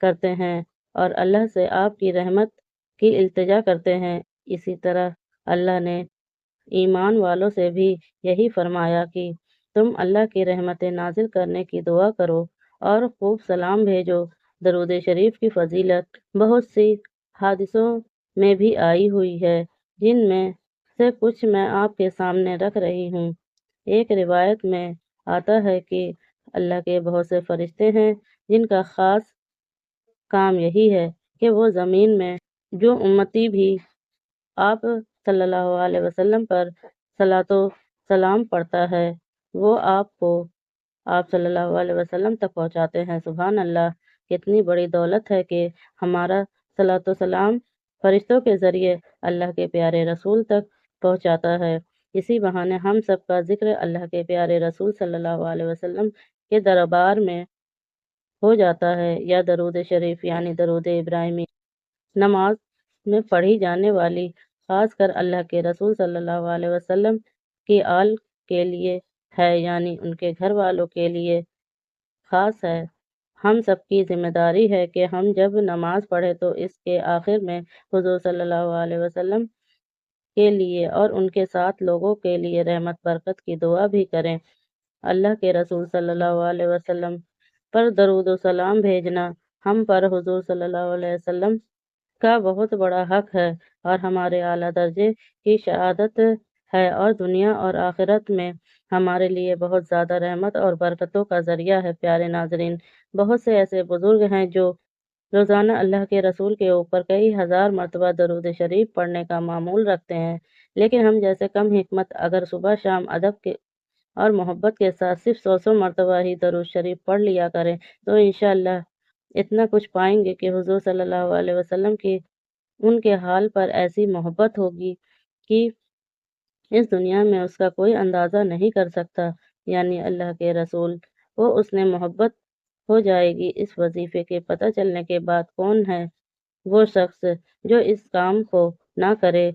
کرتے ہیں اور اللہ سے آپ کی رحمت کی التجا کرتے ہیں۔ اسی طرح اللہ نے ایمان والوں سے بھی یہی فرمایا کہ تم اللہ کی رحمتیں نازل کرنے کی دعا کرو اور خوب سلام بھیجو۔ درود شریف کی فضیلت بہت سی حادثوں میں بھی آئی ہوئی ہے، جن میں سے کچھ میں آپ کے سامنے رکھ رہی ہوں۔ ایک روایت میں آتا ہے کہ اللہ کے بہت سے فرشتے ہیں جن کا خاص کام یہی ہے کہ وہ زمین میں جو امتی بھی آپ صلی اللہ علیہ وسلم پر صلاۃ و سلام پڑھتا ہے وہ آپ صلی اللہ علیہ وسلم تک پہنچاتے ہیں۔ سبحان اللہ، کتنی بڑی دولت ہے کہ ہمارا صلاۃ و سلام فرشتوں کے ذریعے اللہ کے پیارے رسول تک پہنچاتا ہے۔ اسی بہانے ہم سب کا ذکر اللہ کے پیارے رسول صلی اللہ علیہ وسلم کے دربار میں ہو جاتا ہے، یا درود شریف یعنی درود ابراہیمی نماز میں پڑھی جانے والی خاص کر اللہ کے رسول صلی اللہ علیہ وسلم کی آل کے لیے ہے، یعنی ان کے گھر والوں کے لیے خاص ہے۔ ہم سب کی ذمہ داری ہے کہ ہم جب نماز پڑھیں تو اس کے آخر میں حضور صلی اللہ علیہ وسلم کے لیے اور ان کے ساتھ لوگوں کے لیے رحمت برکت کی دعا بھی کریں۔ اللہ کے رسول صلی اللہ علیہ وسلم پر درود و سلام بھیجنا ہم پر حضور صلی اللہ علیہ وسلم کا بہت بڑا حق ہے اور ہمارے اعلیٰ درجے کی شہادت ہے، اور دنیا اور آخرت میں ہمارے لیے بہت زیادہ رحمت اور برکتوں کا ذریعہ ہے۔ پیارے ناظرین، بہت سے ایسے بزرگ ہیں جو روزانہ اللہ کے رسول کے اوپر کئی ہزار مرتبہ درود شریف پڑھنے کا معمول رکھتے ہیں، لیکن ہم جیسے کم حکمت اگر صبح شام ادب کے اور محبت کے ساتھ صرف 100 مرتبہ ہی درود شریف پڑھ لیا کریں تو انشاءاللہ اتنا کچھ پائیں گے کہ حضور صلی اللہ علیہ وسلم کی ان کے حال پر ایسی محبت ہوگی کہ اس دنیا میں اس کا کوئی اندازہ نہیں کر سکتا، یعنی اللہ کے رسول کو اس نے محبت ہو جائے گی۔ اس وظیفے کے پتہ چلنے کے بعد کون ہے وہ شخص جو اس کام کو نہ کرے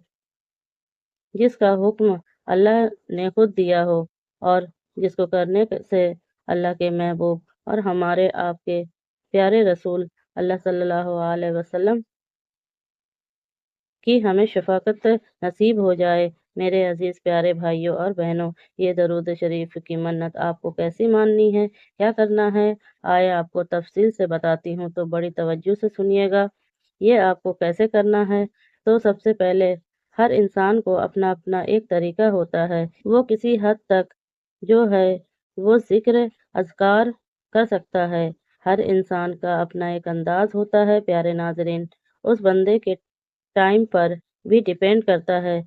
جس کا حکم اللہ نے خود دیا ہو، اور جس کو کرنے سے اللہ کے محبوب اور ہمارے آپ کے پیارے رسول اللہ صلی اللہ علیہ وسلم کی ہمیں شفاعت نصیب ہو جائے۔ میرے عزیز پیارے بھائیوں اور بہنوں، یہ درود شریف کی منت آپ کو کیسی ماننی ہے، کیا کرنا ہے، آئے آپ کو تفصیل سے بتاتی ہوں، تو بڑی توجہ سے سنیے گا۔ یہ آپ کو کیسے کرنا ہے، تو سب سے پہلے ہر انسان کو اپنا اپنا ایک طریقہ ہوتا ہے، وہ کسی حد تک جو ہے وہ ذکر اذکار کر سکتا ہے۔ ہر انسان کا اپنا ایک انداز ہوتا ہے۔ پیارے ناظرین، اس بندے کے ٹائم پر بھی ڈیپینڈ کرتا ہے۔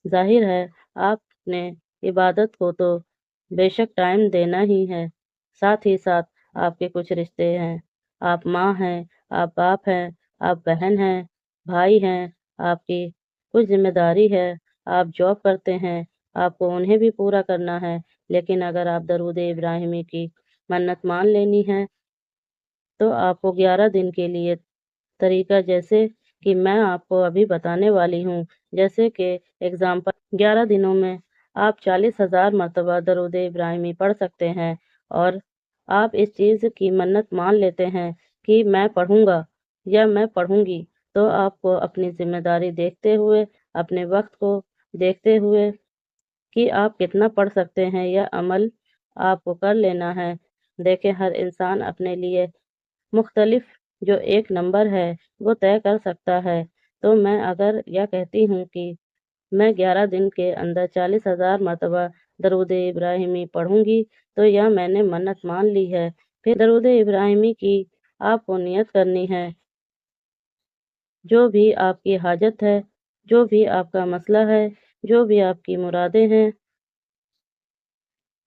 ظاہر ہے آپ نے عبادت کو تو بے شک ٹائم دینا ہی ہے، ساتھ ہی ساتھ آپ کے کچھ رشتے ہیں، آپ ماں ہیں، آپ باپ ہیں، آپ بہن ہیں، بھائی ہیں، آپ کی کچھ ذمہ داری ہے، آپ جاب کرتے ہیں، آپ کو انہیں بھی پورا کرنا ہے۔ لیکن اگر آپ درود ابراہیمی کی منت مان لینی ہے تو آپ کو 11 دن کے لیے طریقہ جیسے کہ میں آپ کو ابھی بتانے والی ہوں، جیسے کہ اگزامپل 11 دنوں میں آپ 40,000 مرتبہ درود ابراہیمی پڑھ سکتے ہیں، اور آپ اس چیز کی منت مان لیتے ہیں کہ میں پڑھوں گا یا میں پڑھوں گی، تو آپ کو اپنی ذمہ داری دیکھتے ہوئے، اپنے وقت کو دیکھتے ہوئے کہ آپ کتنا پڑھ سکتے ہیں، یا عمل آپ کو کر لینا ہے۔ دیکھیں، ہر انسان اپنے لیے مختلف جو ایک نمبر ہے وہ طے کر سکتا ہے، تو میں اگر یہ کہتی ہوں کہ میں 11 دن کے اندر 40,000 مرتبہ درود ابراہیمی پڑھوں گی، تو یہ میں نے منت مان لی ہے۔ پھر درود ابراہیمی کی آپ کو نیت کرنی ہے، جو بھی آپ کی حاجت ہے، جو بھی آپ کا مسئلہ ہے، جو بھی آپ کی مرادیں ہیں،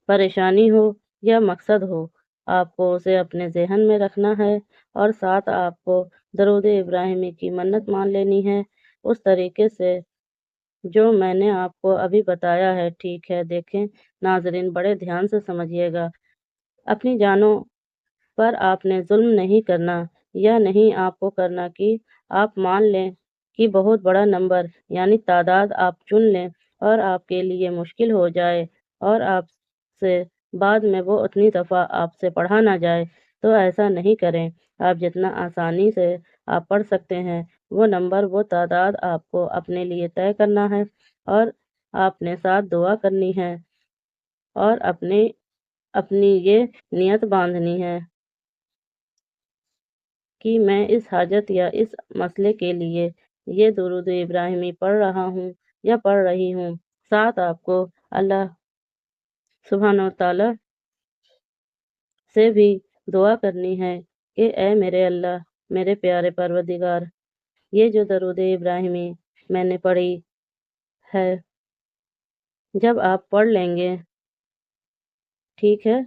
پریشانی ہو یا مقصد ہو، آپ کو اسے اپنے ذہن میں رکھنا ہے، اور ساتھ آپ کو درود ابراہیمی کی منت مان لینی ہے اس طریقے سے جو میں نے آپ کو ابھی بتایا ہے۔ ٹھیک ہے، دیکھیں ناظرین، بڑے دھیان سے سمجھیے گا۔ اپنی جانوں پر آپ نے ظلم نہیں کرنا، یا نہیں آپ کو کرنا کہ آپ مان لیں کہ بہت بڑا نمبر یعنی تعداد آپ چن لیں اور آپ کے لیے مشکل ہو جائے، اور آپ سے بعد میں وہ اتنی دفعہ آپ سے پڑھا نہ جائے، تو ایسا نہیں کریں۔ آپ جتنا آسانی سے آپ پڑھ سکتے ہیں وہ نمبر وہ تعداد آپ کو اپنے لیے طے کرنا ہے اور آپ نے ساتھ دعا کرنی ہے اور اپنی یہ نیت باندھنی ہے کہ میں اس حاجت یا اس مسئلے کے لیے یہ درود ابراہیمی پڑھ رہا ہوں یا پڑھ رہی ہوں۔ ساتھ آپ کو اللہ سبحانہ وتعالی سے بھی دعا کرنی ہے کہ اے میرے اللہ، میرے پیارے پروردگار، یہ جو درود ابراہیمی میں نے پڑھی ہے، جب آپ پڑھ لیں گے، ٹھیک ہے،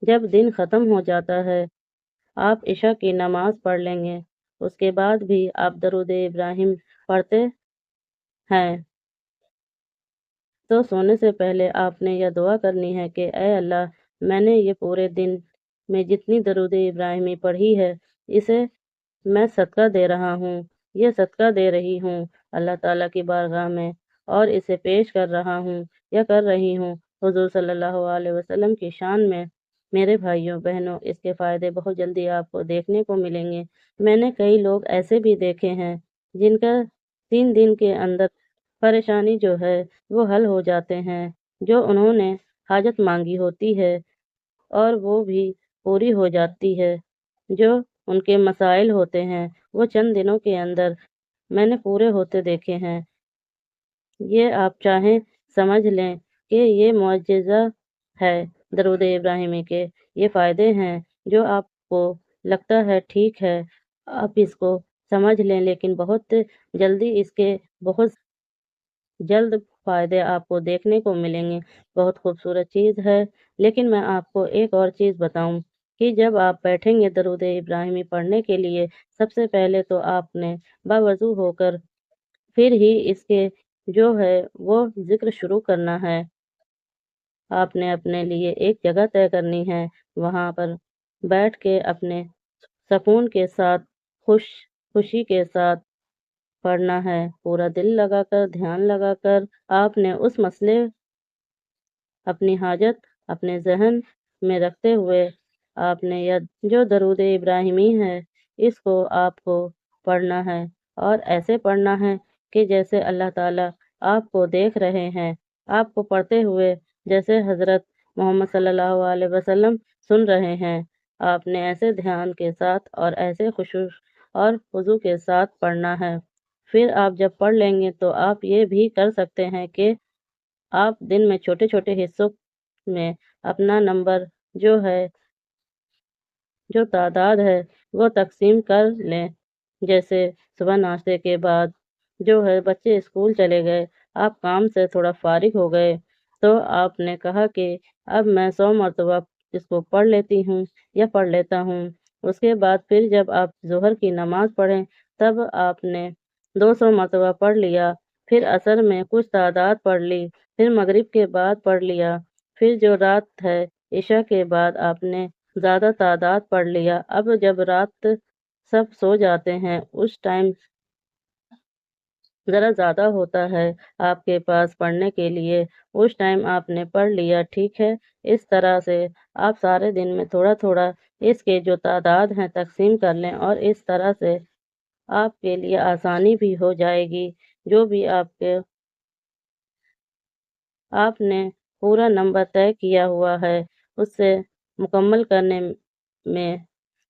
جب دن ختم ہو جاتا ہے، آپ عشاء کی نماز پڑھ لیں گے، اس کے بعد بھی آپ درود ابراہیم پڑھتے ہیں تو سونے سے پہلے آپ نے یہ دعا کرنی ہے کہ اے اللہ، میں نے یہ پورے دن میں جتنی درود ابراہیمی پڑھی ہے اسے میں صدقہ دے رہا ہوں، یہ صدقہ دے رہی ہوں اللہ تعالیٰ کی بارگاہ میں، اور اسے پیش کر رہا ہوں یا کر رہی ہوں حضور صلی اللہ علیہ وسلم کی شان میں۔ میرے بھائیوں بہنوں، اس کے فائدے بہت جلدی آپ کو دیکھنے کو ملیں گے۔ میں نے کئی لوگ ایسے بھی دیکھے ہیں جن کا 3 دن کے اندر پریشانی جو ہے وہ حل ہو جاتے ہیں، جو انہوں نے حاجت مانگی ہوتی ہے اور وہ بھی پوری ہو جاتی ہے، جو ان کے مسائل ہوتے ہیں وہ چند دنوں کے اندر میں نے پورے ہوتے دیکھے ہیں۔ یہ آپ چاہیں سمجھ لیں کہ یہ معجزہ ہے درود ابراہیمی کے، یہ فائدے ہیں جو آپ کو لگتا ہے ٹھیک ہے، آپ اس کو سمجھ لیں، لیکن بہت جلدی اس کے بہت جلد فائدے آپ کو دیکھنے کو ملیں گے۔ بہت خوبصورت چیز ہے، لیکن میں آپ کو ایک اور چیز بتاؤں کہ جب آپ بیٹھیں گے درود ابراہیمی پڑھنے کے لیے، سب سے پہلے تو آپ نے باوضو ہو کر پھر ہی اس کے جو ہے وہ ذکر شروع کرنا ہے۔ آپ نے اپنے لیے ایک جگہ طے کرنی ہے، وہاں پر بیٹھ کے اپنے سکون کے ساتھ خوشی کے ساتھ پڑھنا ہے، پورا دل لگا کر، دھیان لگا کر آپ نے اس مسئلے اپنی حاجت اپنے ذہن میں رکھتے ہوئے آپ نے جو درود ابراہیمی ہے اس کو آپ کو پڑھنا ہے، اور ایسے پڑھنا ہے کہ جیسے اللہ تعالیٰ آپ کو دیکھ رہے ہیں، آپ کو پڑھتے ہوئے جیسے حضرت محمد صلی اللہ علیہ وسلم سن رہے ہیں۔ آپ نے ایسے دھیان کے ساتھ اور ایسے خشوع اور خضوع کے ساتھ پڑھنا ہے۔ پھر آپ جب پڑھ لیں گے تو آپ یہ بھی کر سکتے ہیں کہ آپ دن میں چھوٹے چھوٹے حصوں میں اپنا نمبر جو ہے جو تعداد ہے وہ تقسیم کر لیں، جیسے صبح ناشتے کے بعد جو ہے بچے اسکول چلے گئے، آپ کام سے تھوڑا فارغ ہو گئے تو آپ نے کہا کہ اب میں 100 مرتبہ اس کو پڑھ لیتی ہوں یا پڑھ لیتا ہوں۔ اس کے بعد پھر جب آپ ظہر کی نماز پڑھیں تب آپ نے 200 مرتبہ پڑھ لیا، پھر عصر میں کچھ تعداد پڑھ لی، پھر مغرب کے بعد پڑھ لیا، پھر جو رات ہے عشاء کے بعد آپ نے زیادہ تعداد پڑھ لیا۔ اب جب رات سب سو جاتے ہیں اس ٹائم ذرا زیادہ ہوتا ہے آپ کے پاس پڑھنے کے لیے، اس ٹائم آپ نے پڑھ لیا، ٹھیک ہے۔ اس طرح سے آپ سارے دن میں تھوڑا تھوڑا اس کے جو تعداد ہیں تقسیم کر لیں، اور اس طرح سے آپ کے لیے آسانی بھی ہو جائے گی۔ جو بھی آپ نے پورا نمبر طے کیا ہوا ہے اس سے مکمل کرنے میں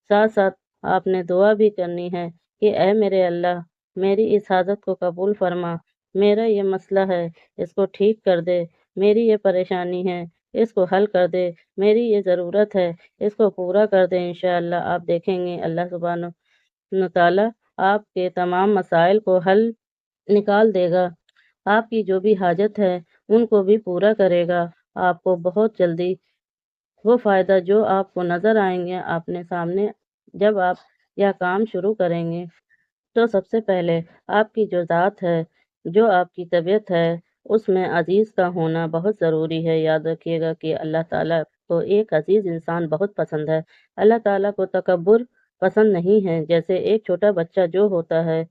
ساتھ ساتھ آپ نے دعا بھی کرنی ہے کہ اے میرے اللہ، میری اس حاجت کو قبول فرما، میرا یہ مسئلہ ہے اس کو ٹھیک کر دے، میری یہ پریشانی ہے اس کو حل کر دے، میری یہ ضرورت ہے اس کو پورا کر دے۔ انشاءاللہ آپ دیکھیں گے اللہ سبحانہ وتعالی آپ کے تمام مسائل کو حل نکال دے گا، آپ کی جو بھی حاجت ہے ان کو بھی پورا کرے گا۔ آپ کو بہت جلدی وہ فائدہ جو آپ کو نظر آئیں گے اپنے سامنے، جب آپ یہ کام شروع کریں گے تو سب سے پہلے آپ کی جو ذات ہے، جو آپ کی طبیعت ہے، اس میں عزیز کا ہونا بہت ضروری ہے۔ یاد رکھیے گا کہ اللہ تعالیٰ کو ایک عزیز انسان بہت پسند ہے۔ اللہ تعالیٰ کو تکبر پسند نہیں ہے۔ جیسے ایک چھوٹا بچہ جو ہوتا ہے،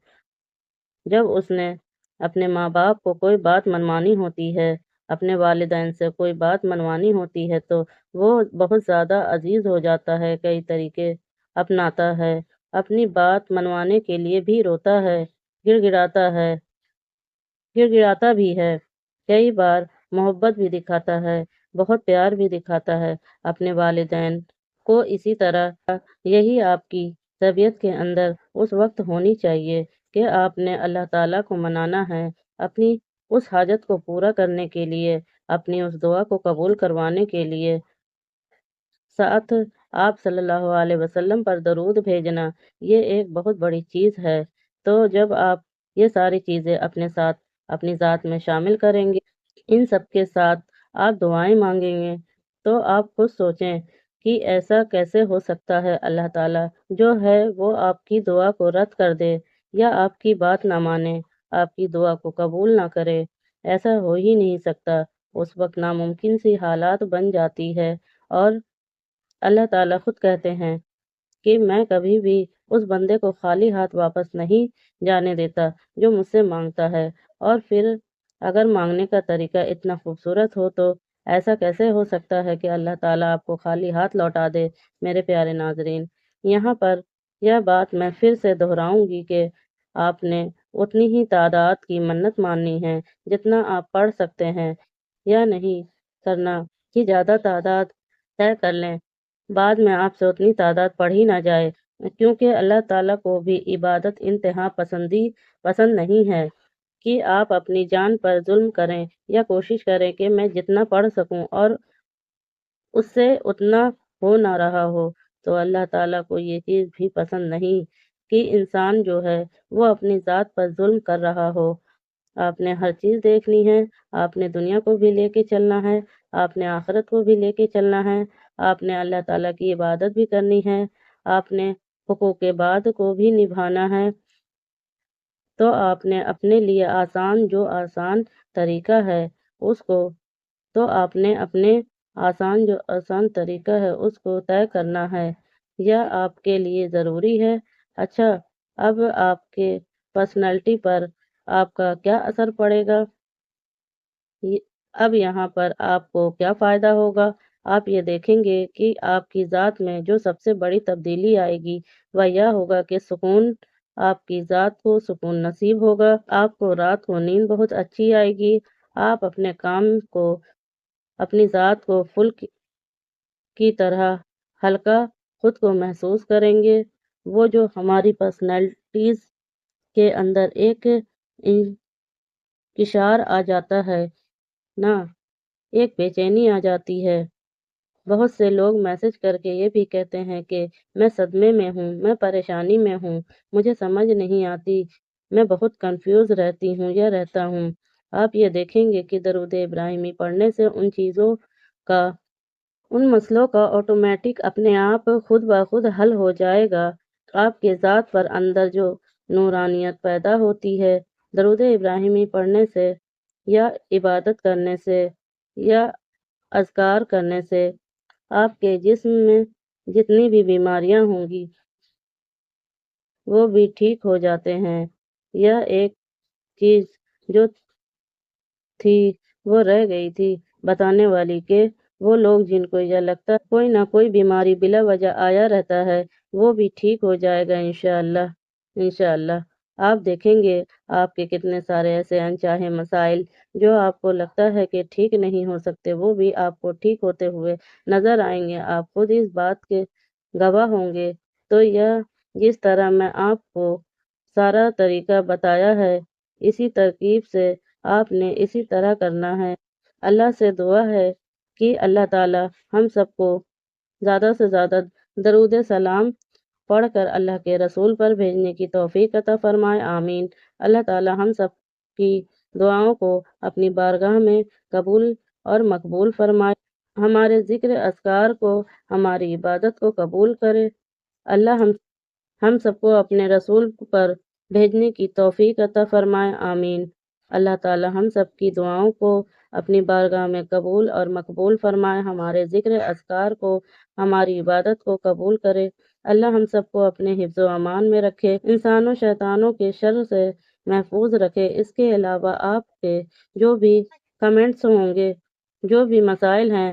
جب اس نے اپنے ماں باپ کو کوئی بات منوانی ہوتی ہے، اپنے والدین سے کوئی بات منوانی ہوتی ہے تو وہ بہت زیادہ عزیز ہو جاتا ہے، کئی طریقے اپناتا ہے اپنی بات منوانے کے لیے بھی روتا ہے، گڑ گڑاتا بھی ہے، کئی بار محبت بھی دکھاتا ہے، بہت پیار بھی دکھاتا ہے اپنے والدین کو۔ اسی طرح یہی آپ کی طبیعت کے اندر اس وقت ہونی چاہیے کہ آپ نے اللہ تعالیٰ کو منانا ہے، اپنی اس حاجت کو پورا کرنے کے لیے، اپنی اس دعا کو قبول کروانے کے لیے۔ ساتھ آپ صلی اللہ علیہ وسلم پر درود بھیجنا، یہ ایک بہت بڑی چیز ہے۔ تو جب آپ یہ ساری چیزیں اپنے ساتھ اپنی ذات میں شامل کریں گے، ان سب کے ساتھ آپ دعائیں مانگیں گے، تو آپ خود سوچیں کہ ایسا کیسے ہو سکتا ہے اللہ تعالیٰ جو ہے وہ آپ کی دعا کو رد کر دے یا آپ کی بات نہ مانے، آپ کی دعا کو قبول نہ کرے۔ ایسا ہو ہی نہیں سکتا۔ اس وقت ناممکن سی حالات بن جاتی ہے، اور اللہ تعالیٰ خود کہتے ہیں کہ میں کبھی بھی اس بندے کو خالی ہاتھ واپس نہیں جانے دیتا جو مجھ سے مانگتا ہے۔ اور پھر اگر مانگنے کا طریقہ اتنا خوبصورت ہو تو ایسا کیسے ہو سکتا ہے کہ اللہ تعالیٰ آپ کو خالی ہاتھ لوٹا دے؟ میرے پیارے ناظرین، یہاں پر یہ بات میں پھر سے دہراؤں گی کہ آپ نے اتنی ہی تعداد کی منت ماننی ہے جتنا آپ پڑھ سکتے ہیں، یا نہیں کرنا کہ زیادہ تعداد طے کر لیں، بعد میں آپ سے اتنی تعداد پڑھی نہ جائے، کیونکہ اللہ تعالیٰ کو بھی عبادت انتہا پسند نہیں ہے کہ آپ اپنی جان پر ظلم کریں یا کوشش کریں کہ میں جتنا پڑھ سکوں اور اس سے اتنا ہو نہ رہا ہو، تو اللہ تعالیٰ کو یہ چیز بھی پسند نہیں کہ انسان جو ہے وہ اپنی ذات پر ظلم کر رہا ہو۔ آپ نے ہر چیز دیکھنی ہے، آپ نے دنیا کو بھی لے کے چلنا ہے، آپ نے آخرت کو بھی لے کے چلنا ہے، آپ نے اللہ تعالیٰ کی عبادت بھی کرنی ہے، آپ نے حقوق بعد کو بھی نبھانا ہے۔ تو آپ نے اپنے لیے آسان طریقہ ہے اس کو تو آپ نے اپنے آسان طریقہ ہے اس کو طے کرنا ہے، یا آپ کے لیے ضروری ہے۔ اچھا، اب آپ کے پرسنالٹی پر آپ کا کیا اثر پڑے گا؟ اب یہاں پر آپ کو کیا فائدہ ہوگا؟ آپ یہ دیکھیں گے کہ آپ کی ذات میں جو سب سے بڑی تبدیلی آئے گی وہ یہ ہوگا کہ سکون، آپ کی ذات کو سکون نصیب ہوگا، آپ کو رات کو نیند بہت اچھی آئے گی، آپ اپنے کام کو، اپنی ذات کو پھول کی طرح ہلکا خود کو محسوس کریں گے۔ وہ جو ہماری پرسنالٹیز کے اندر ایک انکشار آ جاتا ہے نا، ایک بے چینی آ جاتی ہے۔ بہت سے لوگ میسج کر کے یہ بھی کہتے ہیں کہ میں صدمے میں ہوں، میں پریشانی میں ہوں، مجھے سمجھ نہیں آتی، میں بہت کنفیوز رہتی ہوں یا رہتا ہوں۔ آپ یہ دیکھیں گے کہ درود ابراہیمی پڑھنے سے ان مسئلوں کا آٹومیٹک اپنے آپ خود بخود حل ہو جائے گا۔ آپ کے ذات پر اندر جو نورانیت پیدا ہوتی ہے درود ابراہیمی پڑھنے سے یا عبادت کرنے سے یا اذکار کرنے سے، آپ کے جسم میں جتنی بھی بیماریاں ہوں گی وہ بھی ٹھیک ہو جاتے ہیں۔ یہ ایک چیز جو تھی وہ رہ گئی تھی بتانے والی کہ وہ لوگ جن کو یہ لگتا ہے کوئی نہ کوئی بیماری بلا وجہ آیا رہتا ہے، وہ بھی ٹھیک ہو جائے گا انشاءاللہ۔ آپ دیکھیں گے آپ کے کتنے سارے ایسے انچاہے مسائل جو آپ کو لگتا ہے کہ ٹھیک نہیں ہو سکتے، وہ بھی آپ کو ٹھیک ہوتے ہوئے نظر آئیں گے۔ آپ خود اس بات کے گواہ ہوں گے۔ تو یہ جس طرح میں آپ کو سارا طریقہ بتایا ہے، اسی ترکیب سے آپ نے اسی طرح کرنا ہے۔ اللہ سے دعا ہے کہ اللہ تعالی ہم سب کو زیادہ سے زیادہ درود سلام پڑھ کر اللہ کے رسول پر بھیجنے کی توفیق عطا فرمائے، آمین۔ اللہ تعالی ہم سب کی دعاؤں کو اپنی بارگاہ میں قبول اور مقبول فرمائے، ہمارے ذکر اذکار کو، ہماری عبادت کو قبول کرے۔ اللہ ہم سب کو اپنے رسول پر بھیجنے کی توفیق عطا فرمائے، آمین۔ اللہ تعالی ہم سب کی دعاؤں کو اپنی بارگاہ میں قبول اور مقبول فرمائے، ہمارے ذکر اذکار کو، ہماری عبادت کو قبول کرے۔ اللہ ہم سب کو اپنے حفظ و امان میں رکھے، انسانوں شیطانوں کے شر سے محفوظ رکھے۔ اس کے علاوہ آپ کے جو بھی کمنٹس ہوں گے، جو بھی مسائل ہیں،